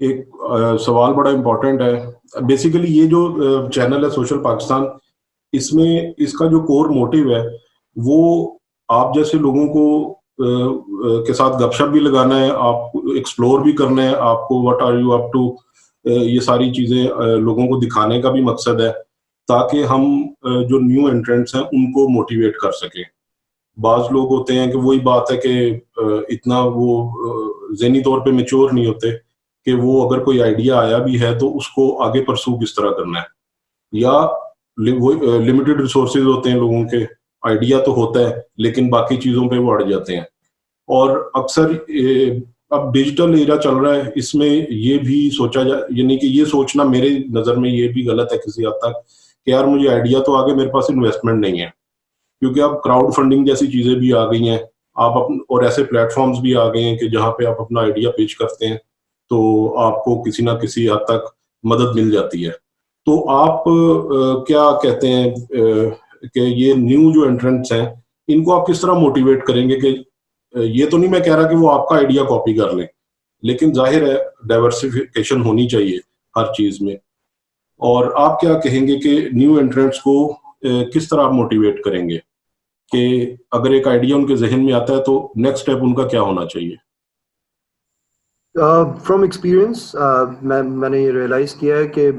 ایک سوال بڑا امپورٹنٹ ہے. بیسیکلی یہ جو چینل ہے سوشل پاکستان, اس میں اس کا جو کور موٹیو ہے وہ آپ جیسے لوگوں کو کے ساتھ گپ شپ بھی لگانا ہے, آپ ایکسپلور بھی کرنا ہے, آپ کو what are you up to, یہ ساری چیزیں لوگوں کو دکھانے کا بھی مقصد ہے تاکہ ہم جو نیو انٹرنٹس ہیں ان کو موٹیویٹ کر سکیں. بعض لوگ ہوتے ہیں کہ وہی بات ہے کہ اتنا وہ ذہنی طور پہ میچور نہیں ہوتے کہ وہ اگر کوئی آئیڈیا آیا بھی ہے تو اس کو آگے پرسو کس طرح کرنا ہے, یا لمیٹڈ ریسورسز ہوتے ہیں لوگوں کے, آئیڈیا تو ہوتا ہے لیکن باقی چیزوں پہ وہ اڑ جاتے ہیں. اور اکثر اب ڈیجیٹل ایرا چل رہا ہے, اس میں یہ بھی سوچا جائے, یعنی کہ یہ سوچنا میرے نظر میں یہ بھی غلط ہے کسی حد تک کہ یار مجھے آئیڈیا تو آگے, میرے پاس انویسٹمنٹ نہیں ہے, کیونکہ اب کراؤڈ فنڈنگ جیسی چیزیں بھی آ گئی ہیں, آپ اور ایسے پلیٹ فارمز بھی آ گئے ہیں کہ جہاں پہ آپ اپنا آئیڈیا پیش کرتے ہیں تو آپ کو کسی نہ کسی حد تک مدد مل جاتی ہے. تو آپ کیا کہتے ہیں کہ یہ نیو جو انٹرنٹس ہیں ان کو آپ کس طرح موٹیویٹ کریں گے؟ کہ یہ تو نہیں میں کہہ رہا کہ وہ آپ کا آئیڈیا کاپی کر لیں, لیکن ظاہر ہے ڈائیورسفیکیشن ہونی چاہیے ہر چیز میں, اور آپ کیا کہیں گے کہ نیو انٹرنٹس کو کس طرح آپ موٹیویٹ کریں گے کہ اگر ایک آئیڈیا ان کے ذہن میں آتا ہے تو نیکسٹ اسٹیپ ان کا کیا ہونا چاہیے؟ فرام ایکسپیرئنس میں نے یہ ریئلائز کیا ہے کہ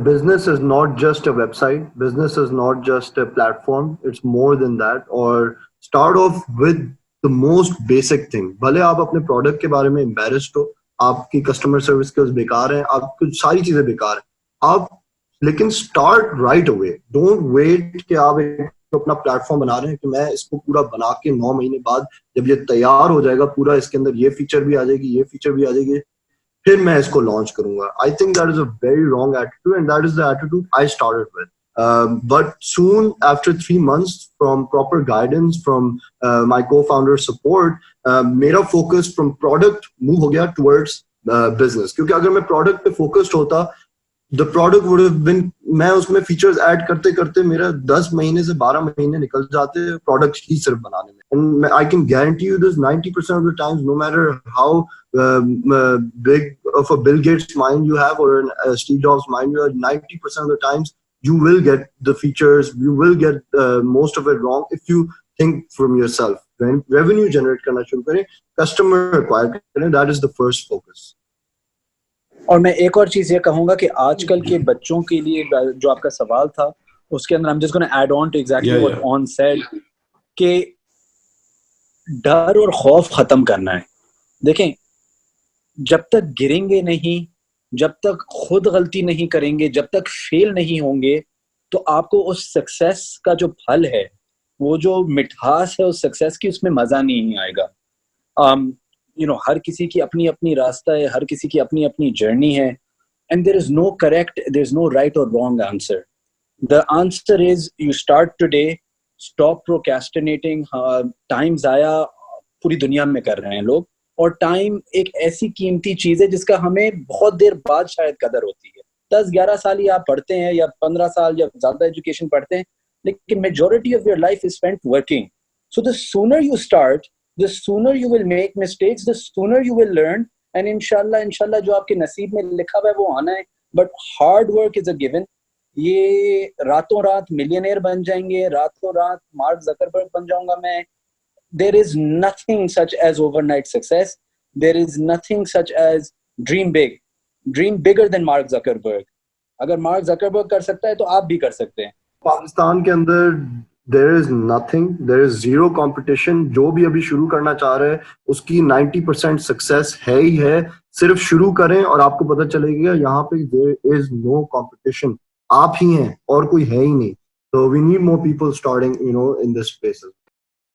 business is not just a website, business is not just a platform, it's more than that. اور start off with the most basic thing. بھلے آپ اپنے پروڈکٹ کے بارے میں embarrassed ہو, آپ کی کسٹمر سروس اسکلز بیکار ہیں, آپ کی ساری چیزیں بیکار ہیں, آپ لیکن start right away. Don't wait کہ آپ اپنا پلیٹ فارم بنا رہے ہیں کہ میں اس کو پورا بنا کے 9 مہینے بعد جب یہ تیار ہو جائے گا پورا, اس کے اندر یہ فیچر بھی آ جائے گی, یہ فیچر بھی آ جائے گی, پھر میں اس کو لانچ کروں گا. I think that is a very wrong attitude and that is the attitude I started with. But soon after 3 months from proper guidance from my co-founder support, میرا focus from product move ہو گیا towards business. کیونکہ اگر میں product پہ focused ہوتا, the product would have been, میں اس میں features add کرتے کرتے میرا 10 مہینے سے 12 مہینے نکل جاتے product ہی صرف بنانے میں. And I can guarantee you this, 90% of the times, no matter how big of a Bill Gates mind you have or a Steve Jobs mind you have, 90% of the times you will get the features, you will get most of it wrong if you think from yourself. When revenue generate کرنا شروع کریں, customer acquire کریں, that is the first focus. اور میں ایک اور چیز یہ کہوں گا کہ آج کل کے بچوں کے لیے جو آپ کا سوال تھا اس کے اندر I'm just going to add on to exactly what On said کہ ڈر اور خوف ختم کرنا ہے. دیکھیں, جب تک گریں گے نہیں, جب تک خود غلطی نہیں کریں گے, جب تک فیل نہیں ہوں گے, تو آپ کو اس سکسیس کا جو پھل ہے, وہ جو مٹھاس ہے اس سکسیس کی, اس میں مزہ نہیں آئے گا. ہر کسی کی اپنی اپنی راستہ ہے, ہر کسی کی اپنی اپنی جرنی ہے, and there is no correct, there is no right اور wrong answer. The answer is you start today, stop procrastinating. Time ضائع پوری دنیا میں کر رہے ہیں لوگ, اور ٹائم ایک ایسی قیمتی چیز ہے جس کا ہمیں بہت دیر بعد شاید قدر ہوتی ہے. 10-11 سال ہی آپ پڑھتے ہیں یا 15 سال یا زیادہ ایجوکیشن پڑھتے ہیں, لیکن majority of your life is spent working. So the sooner you start, the sooner you will make mistakes, the sooner you will learn, and inshallah جو آپ کے نصیب میں لکھا ہوا ہے وہ آنا ہے. But hard work is a given. یہ راتوں رات ملینئر بن جائیں گے, راتوں رات مارک زکربرگ بن جاؤں گا میں. There is nothing such as overnight success. There is nothing such as dream big. Dream bigger than Mark Zuckerberg. اگر مارک زکربرگ کر سکتا ہے تو آپ بھی کر سکتے ہیں. پاکستان کے اندر there is nothing, there is zero competition. جو بھی ابھی شروع کرنا چاہ رہے ہیں اس کی 90% سکسیس ہے ہی ہے. صرف شروع کریں اور آپ کو پتہ چلے گا یہاں پہ there is no competition. آپ ہی ہیں اور کوئی ہے ہی نہیں. So we need more people starting, in this space.